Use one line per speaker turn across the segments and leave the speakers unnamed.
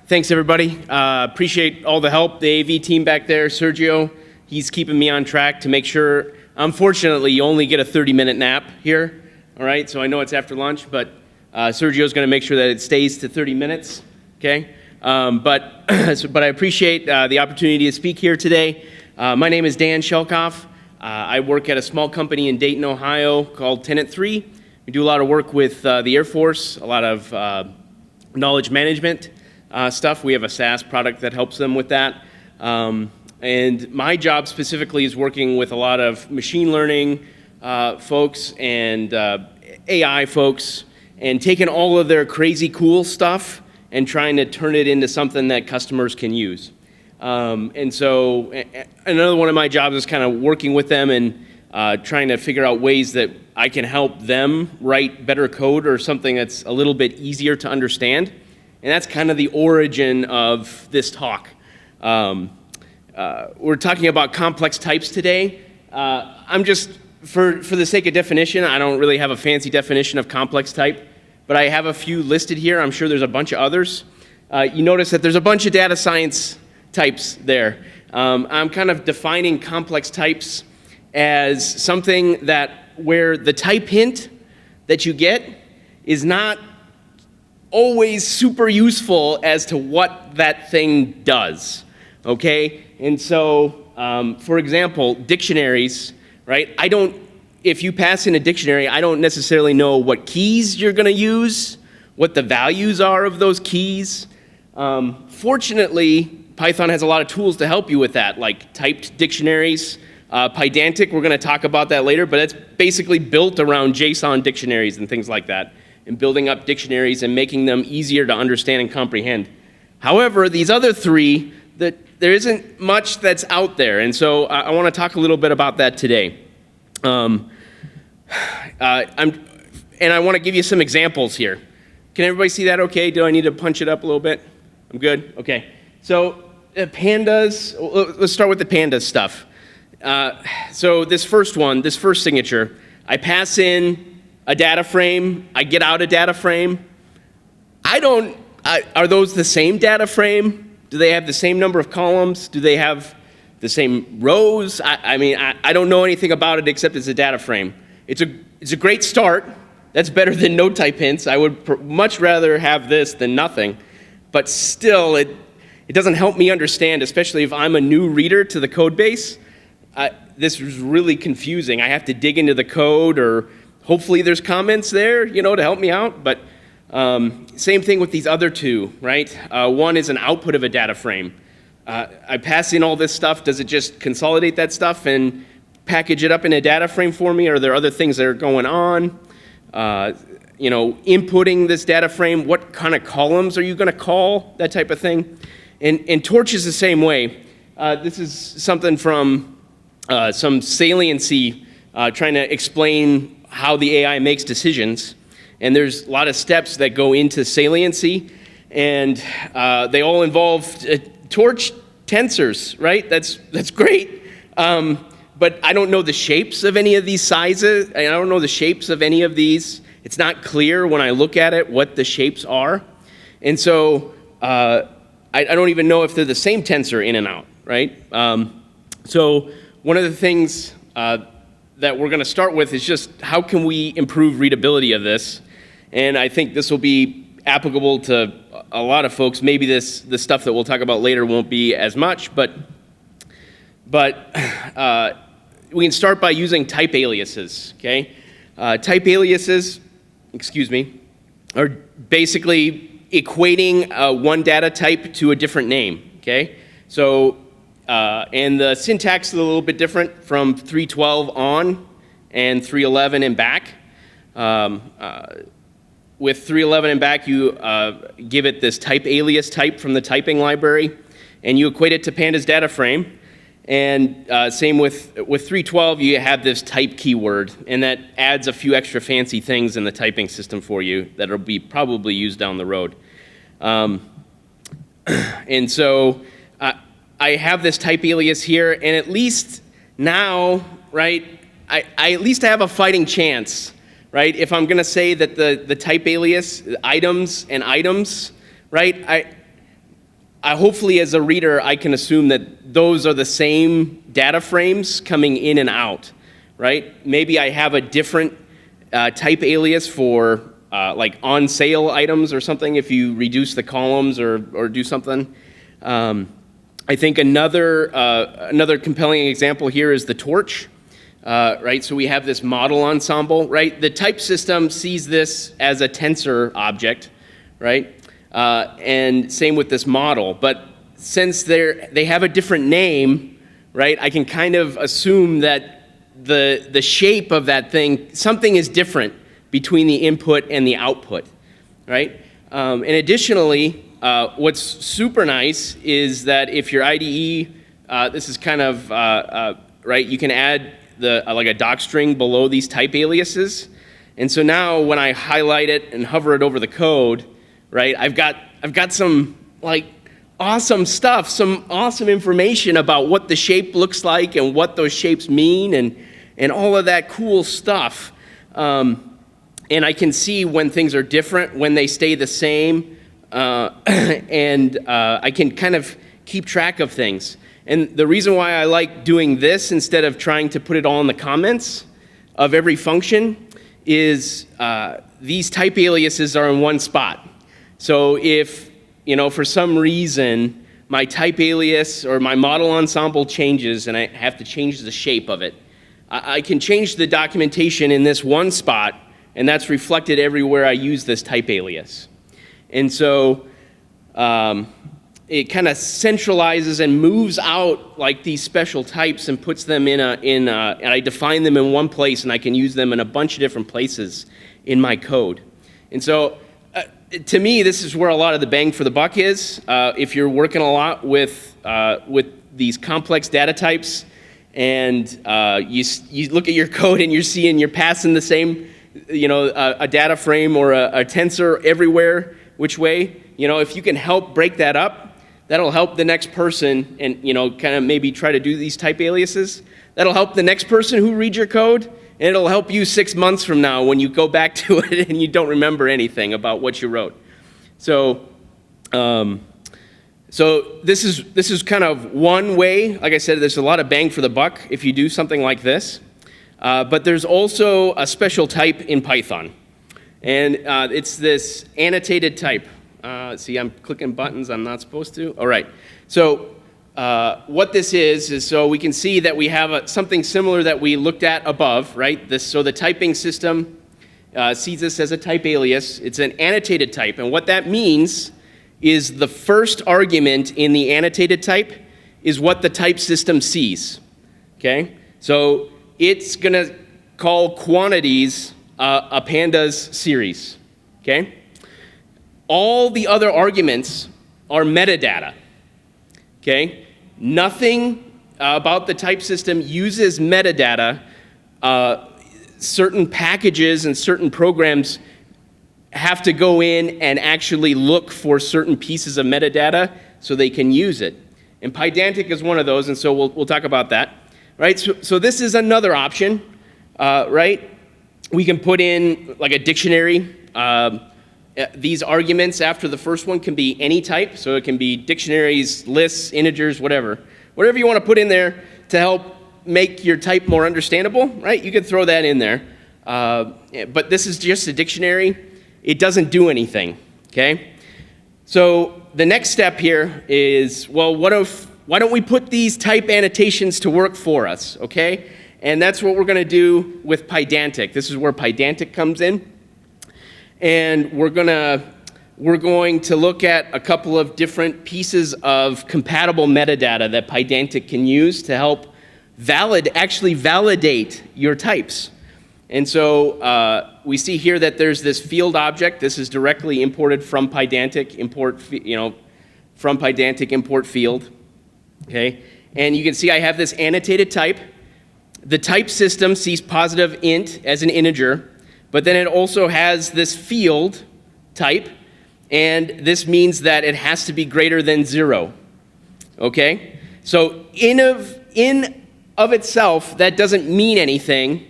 Thanks, everybody. Appreciate all the help. The AV team back there, Sergio, he's keeping me on track to make sure. Unfortunately, you only get a 30-minute nap here, all right? So I know it's after lunch, but Sergio's going to make sure that it stays to 30 minutes, okay? But I appreciate the opportunity to speak here today. My name is Dan Schelkoph. I work at a small company in Dayton, Ohio called Tensor I. We do a lot of work with the Air Force, a lot of knowledge management stuff. We have a SaaS product that helps them with that. And my job specifically is working with a lot of machine learning folks and AI folks and taking all of their crazy cool stuff and trying to turn it into something that customers can use. And so another one of my jobs is kind of working with them and trying to figure out ways that I can help them write better code or something that's a little bit easier to understand. And that's kind of the origin of this talk. We're talking about complex types today. I'm just, for the sake of definition, I don't really have a fancy definition of complex type, but I have a few listed here. I'm sure there's a bunch of others. You notice that there's a bunch of data science types there. I'm kind of defining complex types as something that where the type hint that you get is not always super useful as to what that thing does, okay? And so, for example, dictionaries, right? If you pass in a dictionary, I don't necessarily know what keys you're gonna use, what the values are of those keys. Fortunately, Python has a lot of tools to help you with that, like typed dictionaries. Pydantic, we're gonna talk about that later, but it's basically built around JSON dictionaries and things like that, and building up dictionaries and making them easier to understand and comprehend. However, these other three, there isn't much that's out there, and so I wanna talk a little bit about that today. And I wanna give you some examples here. Can everybody see that okay? Do I need to punch it up a little bit? I'm good? Okay. So pandas, let's start with the pandas stuff. So this first signature, I pass in a data frame, I get out a data frame. Are those the same data frame? Do they have the same number of columns? Do they have the same rows? I don't know anything about it except it's a data frame. It's a great start. That's better than no type hints. I would much rather have this than nothing. But still, it doesn't help me understand, especially if I'm a new reader to the code base. This is really confusing. I have to dig into the code, or hopefully there's comments there, to help me out. But same thing with these other two, right? One is an output of a data frame. I pass in all this stuff. Does it just consolidate that stuff and package it up in a data frame for me? Or are there other things that are going on? Inputting this data frame, what kind of columns are you going to call? That type of thing. And Torch is the same way. This is something from some saliency, trying to explain how the AI makes decisions. And there's a lot of steps that go into saliency, and they all involve Torch tensors, right? That's great. But I don't know the shapes of any of these sizes. I don't know the shapes of any of these. It's not clear when I look at it what the shapes are. And so I don't even know if they're the same tensor in and out, right? So one of the things that we're going to start with is just how can we improve readability of this? And I think this will be applicable to a lot of folks. Maybe the stuff that we'll talk about later won't be as much, but we can start by using type aliases, okay? Type aliases, are basically equating one data type to a different name, okay? So, and the syntax is a little bit different from 3.12 on and 3.11 and back. With 3.11 and back, you give it this type alias type from the typing library, and you equate it to Pandas data frame. And same with 3.12, you have this type keyword, and that adds a few extra fancy things in the typing system for you that will be probably used down the road. And so I have this type alias here, and at least now, right, I at least have a fighting chance, right? If I'm gonna say that the type alias, items and items, right, hopefully as a reader, I can assume that those are the same data frames coming in and out, right? Maybe I have a different type alias for like on sale items or something if you reduce the columns or do something. I think another compelling example here is the torch, right? So we have this model ensemble, right? The type system sees this as a tensor object, right? And same with this model. But since they have a different name, right? I can kind of assume that the shape of that thing, something is different between the input and the output, right? And additionally, what's super nice is that if your IDE, this is kind of, right, you can add like a doc string below these type aliases. And so now when I highlight it and hover it over the code, right, I've got some like awesome stuff, some awesome information about what the shape looks like and what those shapes mean and all of that cool stuff. And I can see when things are different, when they stay the same, and I can kind of keep track of things. And the reason why I like doing this instead of trying to put it all in the comments of every function is these type aliases are in one spot. So if, for some reason, my type alias or my model ensemble changes and I have to change the shape of it, I can change the documentation in this one spot, and that's reflected everywhere I use this type alias. And so it kind of centralizes and moves out like these special types and puts them and I define them in one place, and I can use them in a bunch of different places in my code. And so to me, this is where a lot of the bang for the buck is. If you're working a lot with these complex data types, and you look at your code and you're passing the same, a data frame or a tensor everywhere, which way, if you can help break that up, that'll help the next person and, kind of maybe try to do these type aliases. That'll help the next person who reads your code, and it'll help you 6 months from now when you go back to it and you don't remember anything about what you wrote. So, this is kind of one way. Like I said, there's a lot of bang for the buck if you do something like this. But there's also a special type in Python. And it's this annotated type. See, I'm clicking buttons I'm not supposed to. All right. So what this is so we can see that we have something similar that we looked at above, right? So the typing system sees this as a type alias. It's an annotated type. And what that means is the first argument in the annotated type is what the type system sees, okay? So it's going to call quantities a pandas series, okay? All the other arguments are metadata, okay? Nothing about the type system uses metadata. Certain packages and certain programs have to go in and actually look for certain pieces of metadata so they can use it. And Pydantic is one of those, and so we'll talk about that. Right? So this is another option, right? We can put in like a dictionary. These arguments after the first one can be any type, so it can be dictionaries, lists, integers, whatever. Whatever you want to put in there to help make your type more understandable, right? You can throw that in there. But this is just a dictionary. It doesn't do anything, okay? So the next step here is, well, why don't we put these type annotations to work for us, okay? And that's what we're going to do with Pydantic. This is where Pydantic comes in. And we're going to look at a couple of different pieces of compatible metadata that Pydantic can use to help actually validate your types. And so we see here that there's this field object. This is directly imported from Pydantic, from Pydantic import field. Okay, and you can see I have this annotated type. The type system sees positive int as an integer, but then it also has this field type, and this means that it has to be greater than 0. Okay, so in of itself, that doesn't mean anything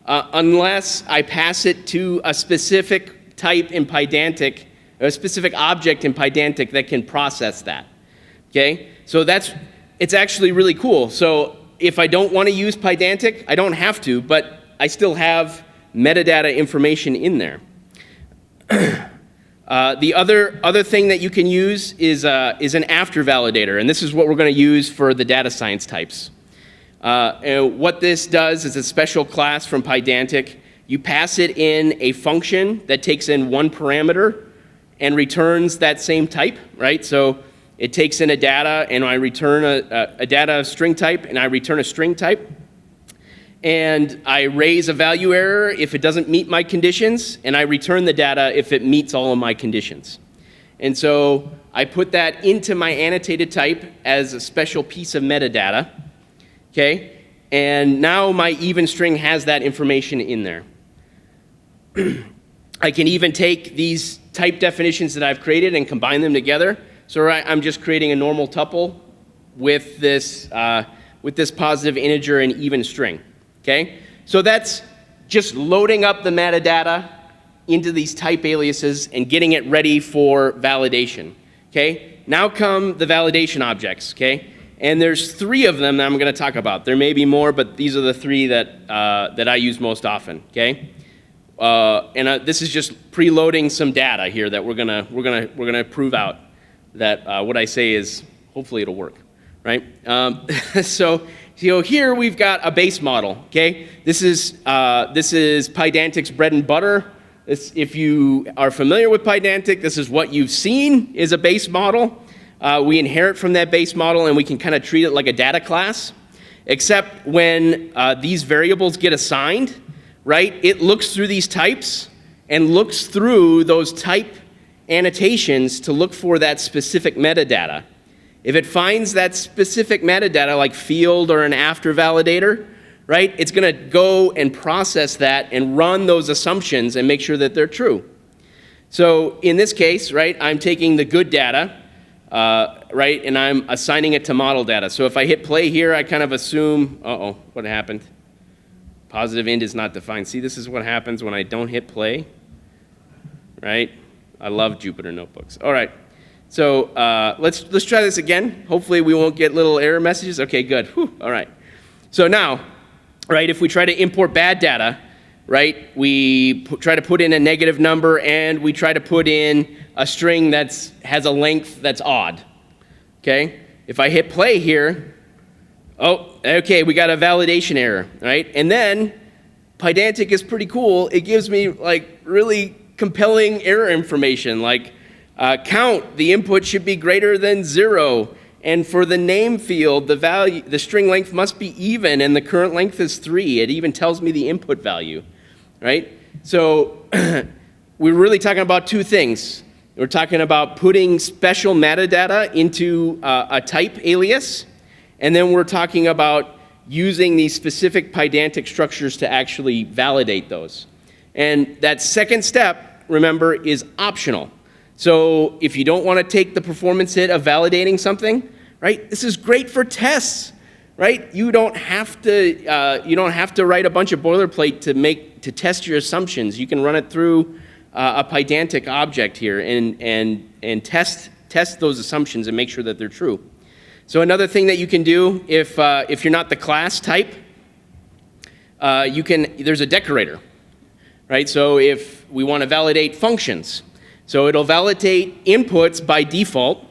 unless I pass it to a specific type in Pydantic, or a specific object in Pydantic that can process that. Okay, so it's actually really cool. So if I don't want to use Pydantic, I don't have to, but I still have metadata information in there. The other thing that you can use is an after validator, and this is what we're going to use for the data science types. And what this does is a special class from Pydantic. You pass it in a function that takes in one parameter and returns that same type, right? So it takes in a data, and I return a data string type, and I return a string type. And I raise a value error if it doesn't meet my conditions, and I return the data if it meets all of my conditions. And so I put that into my annotated type as a special piece of metadata, okay? And now my even string has that information in there. I can even take these type definitions that I've created and combine them together. So I'm just creating a normal tuple with this positive integer and even string. Okay, so that's just loading up the metadata into these type aliases and getting it ready for validation. Okay, now come the validation objects. Okay, and there's 3 of them that I'm going to talk about. There may be more, but these are the 3 that I use most often. Okay, this is just preloading some data here that we're gonna prove out that what I say is hopefully it'll work, right? So here we've got a base model. Okay, this is Pydantic's bread and butter. If you are familiar with Pydantic, this is what you've seen is a base model. We inherit from that base model, and we can kind of treat it like a data class, except when these variables get assigned, right? It looks through these types and looks through those type annotations to look for that specific metadata. If it finds that specific metadata, like field or an after validator, right, it's going to go and process that and run those assumptions and make sure that they're true. So in this case, right, I'm taking the good data, right, and I'm assigning it to model data. So if I hit play here, I kind of assume, uh-oh, what happened? Positive int is not defined. See, this is what happens when I don't hit play, right? I love Jupyter Notebooks. All right. So let's try this again. Hopefully we won't get little error messages. Okay, good. Whew. All right. So now, right, if we try to import bad data, right, we try to put in a negative number, and we try to put in a string that has a length that's odd. Okay. If I hit play here, oh, okay, we got a validation error, right? And then Pydantic is pretty cool. It gives me like really compelling error information, like count, the input should be greater than 0, and for the name field, the string length must be even, and the current length is 3. It even tells me the input value, right? So we're really talking about 2 things. We're talking about putting special metadata into a type alias, and then we're talking about using these specific Pydantic structures to actually validate those. And that second step, remember, is optional. So if you don't want to take the performance hit of validating something, right, this is great for tests, right? You don't have to write a bunch of boilerplate to test your assumptions. You can run it through a Pydantic object here and test those assumptions and make sure that they're true. So another thing that you can do if you're not the class type, there's a decorator, right? So if we want to validate functions, so it'll validate inputs by default,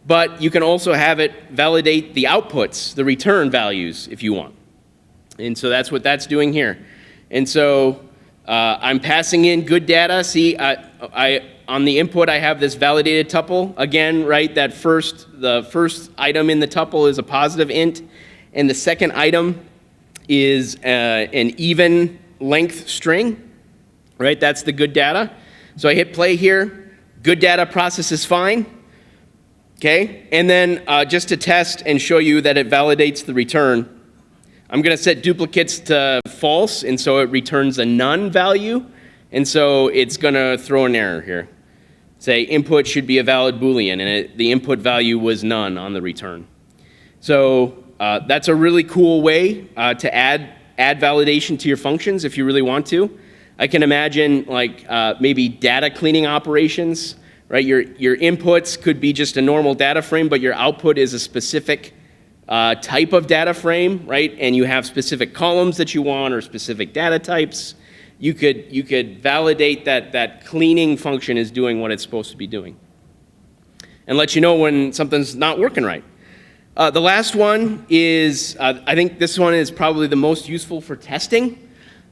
but you can also have it validate the outputs, the return values, if you want. And so that's what that's doing here. And so I'm passing in good data. See, on the input, I have this validated tuple. Again, right, the first item in the tuple is a positive int, and the second item is an even length string, right? That's the good data. So I hit play here. Good data processes fine. Okay, and then just to test and show you that it validates the return, I'm going to set duplicates to false, and so it returns a none value, and so it's going to throw an error here. Say input should be a valid Boolean, and the input value was none on the return. So that's a really cool way to add validation to your functions if you really want to. I can imagine like maybe data cleaning operations, right? Your inputs could be just a normal data frame, but your output is a specific type of data frame, right? And you have specific columns that you want or specific data types. You could validate that cleaning function is doing what it's supposed to be doing, and let you know when something's not working right. The last one is, I think this one is probably the most useful for testing,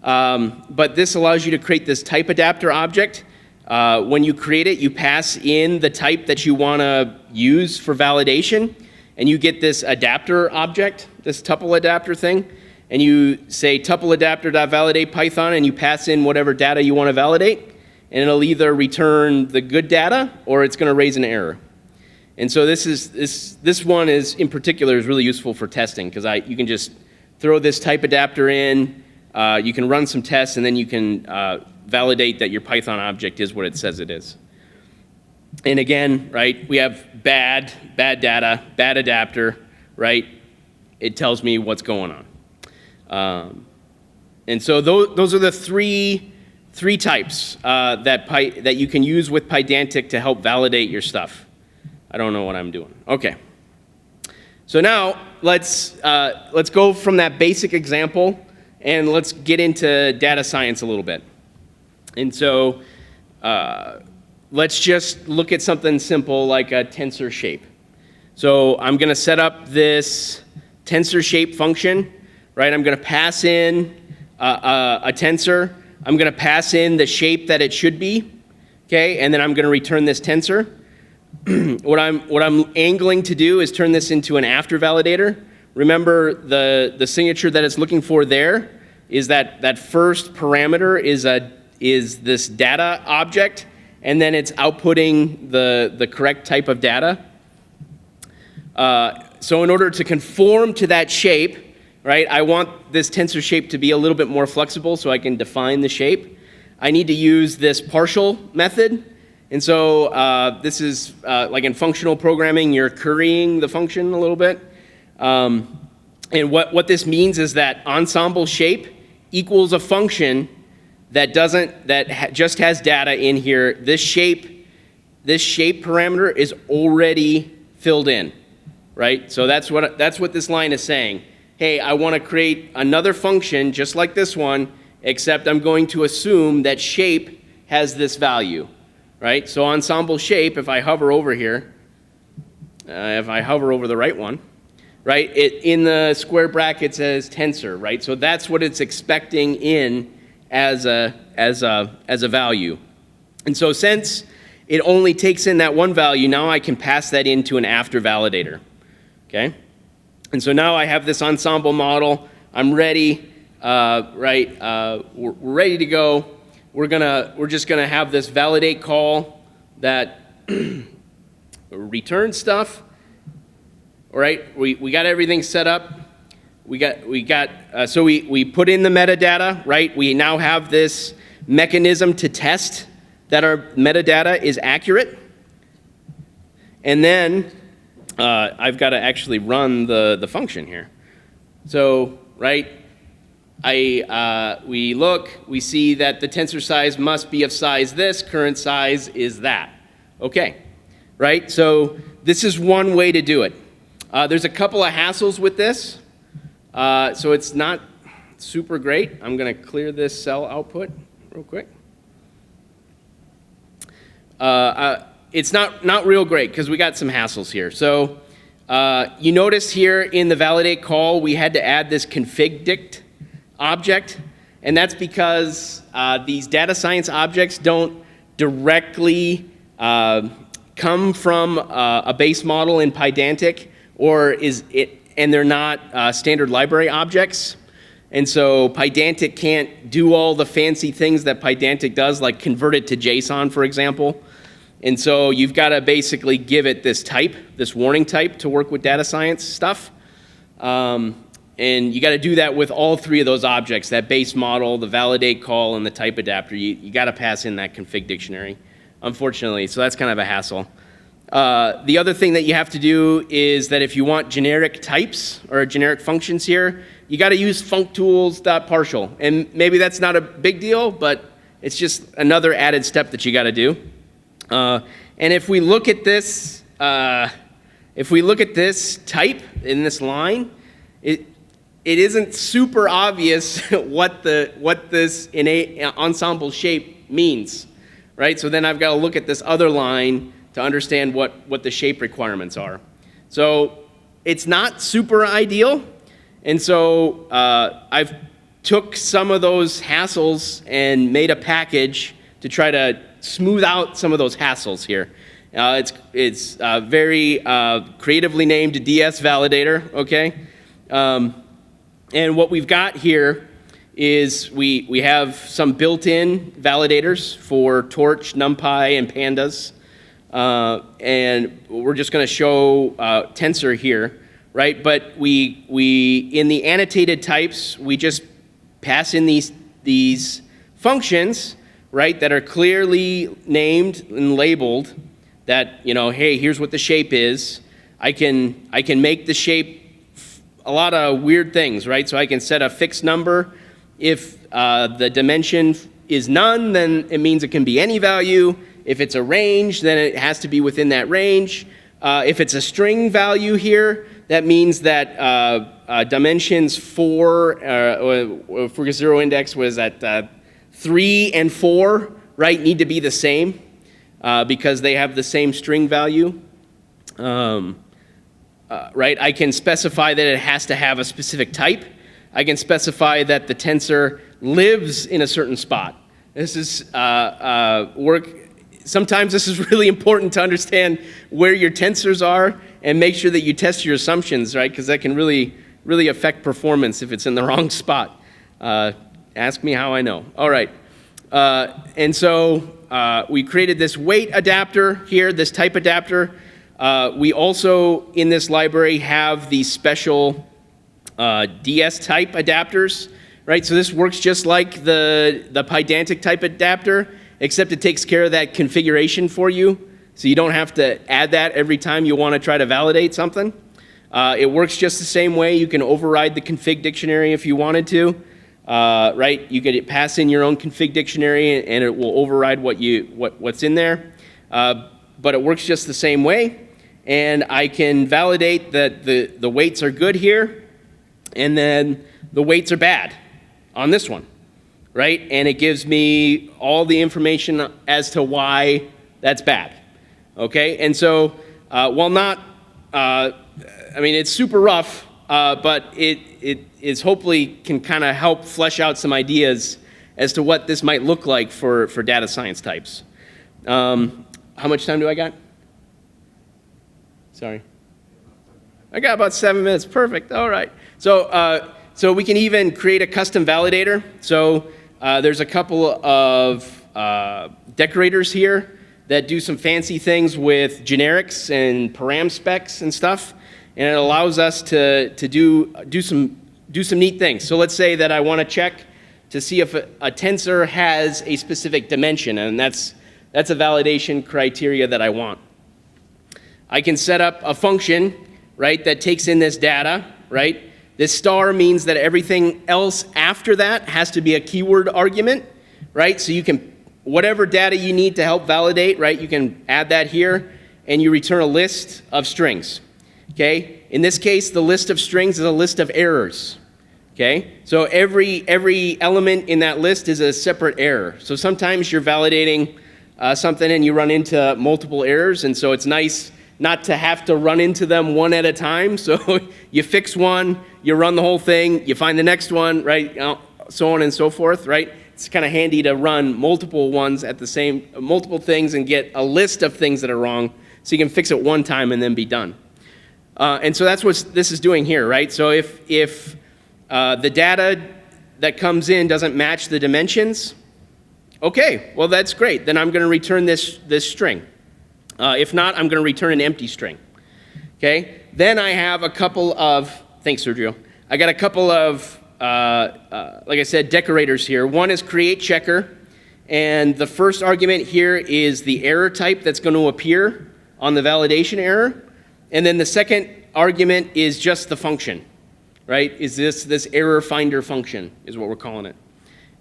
but this allows you to create this type adapter object. When you create it, you pass in the type that you want to use for validation, and you get this adapter object, this tuple adapter thing, and you say tuple adapter.validate Python, and you pass in whatever data you want to validate, and it'll either return the good data or it's going to raise an error. And so this one is in particular is really useful for testing, because you can just throw this type adapter in, you can run some tests, and then you can validate that your Python object is what it says it is. And again, right, we have bad data, bad adapter, right? It tells me what's going on. And so those are the three types that you can use with Pydantic to help validate your stuff. I don't know what I'm doing. Okay. So now let's go from that basic example and let's get into data science a little bit. And so let's just look at something simple like a tensor shape. So I'm going to set up this tensor shape function, right? I'm going to pass in a tensor. I'm going to pass in the shape that it should be, okay? And then I'm going to return this tensor. What I'm angling to do is turn this into an after validator. Remember, the signature that it's looking for there is that first parameter is this data object, and then it's outputting the correct type of data. So in order to conform to that shape, right, I want this tensor shape to be a little bit more flexible so I can define the shape. I need to use this partial method. And so this is like in functional programming, you're currying the function a little bit. And what this means is that ensemble shape equals a function that just has data in here. This shape parameter is already filled in, right? So that's what this line is saying. Hey, I want to create another function just like this one, except I'm going to assume that shape has this value, right? So ensemble shape, if I hover over here, if I hover over the right one, right, in the square bracket says tensor, right? So that's what it's expecting in as a value. And so since it only takes in that one value, now I can pass that into an after validator, okay? And so now I have this ensemble model. I'm ready, we're ready to go. We're just gonna have this validate call that returns stuff. All right, we got everything set up. So we put in the metadata, right? We now have this mechanism to test that our metadata is accurate. And then I've got to actually run the function here. So, right, we look, we see that the tensor size must be of size this, current size is that. Okay, right? So this is one way to do it. There's a couple of hassles with this. So it's not super great. I'm going to clear this cell output real quick. It's not real great because we got some hassles here. So you notice here in the validate call, we had to add this config_dict object. And that's because these data science objects don't directly come from a base model in Pydantic, and they're not standard library objects. And so Pydantic can't do all the fancy things that Pydantic does, like convert it to JSON, for example. And so you've got to basically give it this type, this warning type, to work with data science stuff. And you got to do that with all three of those objects, that base model, the validate call, and the type adapter. You got to pass in that config dictionary, unfortunately. So that's kind of a hassle. The other thing that you have to do is that if you want generic types or generic functions here, you got to use functools.partial. And maybe that's not a big deal, but it's just another added step that you got to do. And if we look at this, type in this line, it isn't super obvious what this innate ensemble shape means, right? So then I've got to look at this other line to understand what the shape requirements are. So it's not super ideal, and so I've took some of those hassles and made a package to try to smooth out some of those hassles here. It's very creatively named DS validator, okay? And what we've got here is we have some built-in validators for Torch, NumPy, and Pandas. And we're just going to show Tensor here, right? But we in the annotated types, we just pass in these functions, right, that are clearly named and labeled that, hey, here's what the shape is. I can make the shape a lot of weird things, right? So I can set a fixed number. If the dimension is none, then it means it can be any value. If it's a range, then it has to be within that range. If it's a string value here, that means that dimensions 4, for 0 index was at 3 and 4, right, need to be the same because they have the same string value. Right, I can specify that it has to have a specific type. I can specify that the tensor lives in a certain spot. This is sometimes this is really important to understand where your tensors are and make sure that you test your assumptions, right? Because that can really affect performance if it's in the wrong spot. Ask me how I know. All right. And so we created this weight adapter here, this type adapter. We also, in this library, have these special DS type adapters, right? So this works just like the Pydantic type adapter, except it takes care of that configuration for you. So you don't have to add that every time you want to try to validate something. It works just the same way. You can override the config dictionary if you wanted to, right? You could pass in your own config dictionary and it will override what's in there. But it works just the same way. And I can validate that the weights are good here, and then the weights are bad on this one, right? And it gives me all the information as to why that's bad, okay? And so while not, it's super rough, but it is hopefully can kind of help flesh out some ideas as to what this might look like for data science types. How much time do I got? Sorry. I got about 7 minutes. Perfect. All right. So we can even create a custom validator. So there's a couple of decorators here that do some fancy things with generics and param specs and stuff, and it allows us to do some neat things. So let's say that I want to check to see if a tensor has a specific dimension, and that's a validation criteria that I want. I can set up a function, right, that takes in this data, right? This star means that everything else after that has to be a keyword argument, right? So you can, whatever data you need to help validate, right, you can add that here, and you return a list of strings, okay? In this case, the list of strings is a list of errors, okay? So every element in that list is a separate error. So sometimes you're validating something and you run into multiple errors, and so it's nice not to have to run into them one at a time. So you fix one, you run the whole thing, you find the next one, right? So on and so forth, right? It's kind of handy to run multiple ones at the same, multiple things and get a list of things that are wrong so you can fix it one time and then be done. And so that's what this is doing here, right? So if the data that comes in doesn't match the dimensions, okay, well that's great. Then I'm going to return this string. If not, I'm going to return an empty string. Okay? Then I have a couple of, thanks Sergio, I got a couple of, like I said, decorators here. One is create checker, and the first argument here is the error type that's going to appear on the validation error, and then the second argument is just the function, right? Is this error finder function is what we're calling it,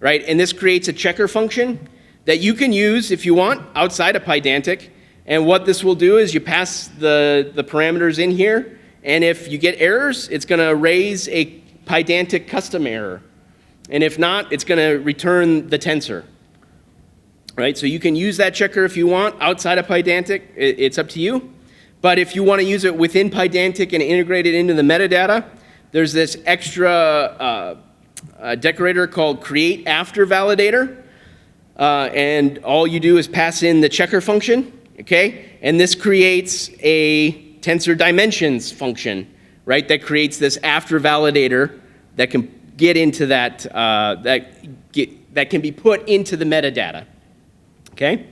right? And this creates a checker function that you can use if you want outside of Pydantic. And what this will do is you pass the parameters in here, and if you get errors, it's going to raise a Pydantic custom error. And if not, it's going to return the tensor. Right? So you can use that checker if you want outside of Pydantic. It's up to you. But if you want to use it within Pydantic and integrate it into the metadata, there's this extra decorator called create after validator. And all you do is pass in the checker function. Okay? And this creates a tensor dimensions function, right? That creates this after validator that can get into that, that can be put into the metadata. Okay?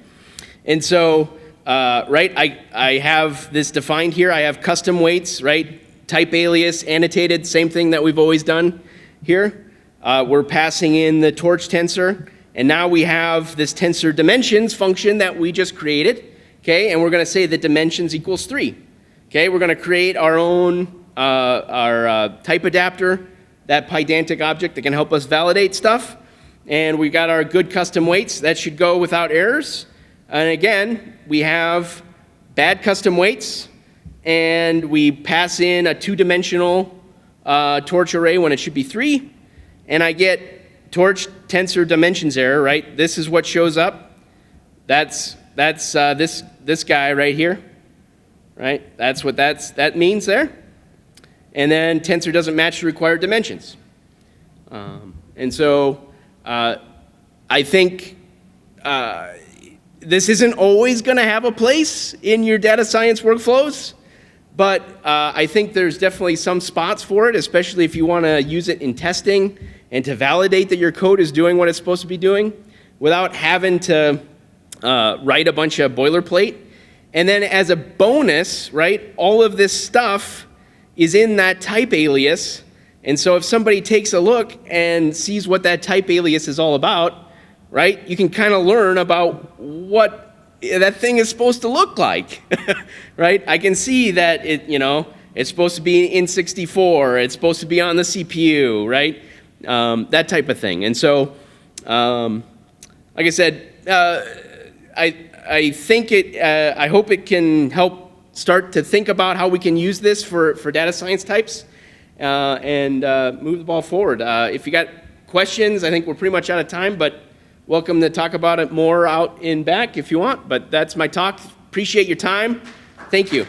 And so, right, I have this defined here. I have custom weights, right? Type alias, annotated, same thing that we've always done here. We're passing in the torch tensor, and now we have this tensor dimensions function that we just created. Okay, and we're going to say that dimensions equals 3. Okay, we're going to create our own type adapter, that Pydantic object that can help us validate stuff. And we got our good custom weights. That should go without errors. And again, we have bad custom weights, and we pass in a 2-dimensional torch array when it should be 3. And I get torch tensor dimensions error, right? This is what shows up. That's this guy right here, right? That's what that means there. And then tensor doesn't match the required dimensions. And so I think this isn't always going to have a place in your data science workflows, but I think there's definitely some spots for it, especially if you want to use it in testing and to validate that your code is doing what it's supposed to be doing without having to write a bunch of boilerplate. And then as a bonus, right, all of this stuff is in that type alias. And so if somebody takes a look and sees what that type alias is all about, right, you can kind of learn about what that thing is supposed to look like, right? I can see that it's supposed to be in 64, it's supposed to be on the CPU, right? That type of thing. And so, like I said, I think I hope it can help start to think about how we can use this for data science types and move the ball forward. If you got questions, I think we're pretty much out of time, but welcome to talk about it more out in back if you want. But that's my talk. Appreciate your time. Thank you.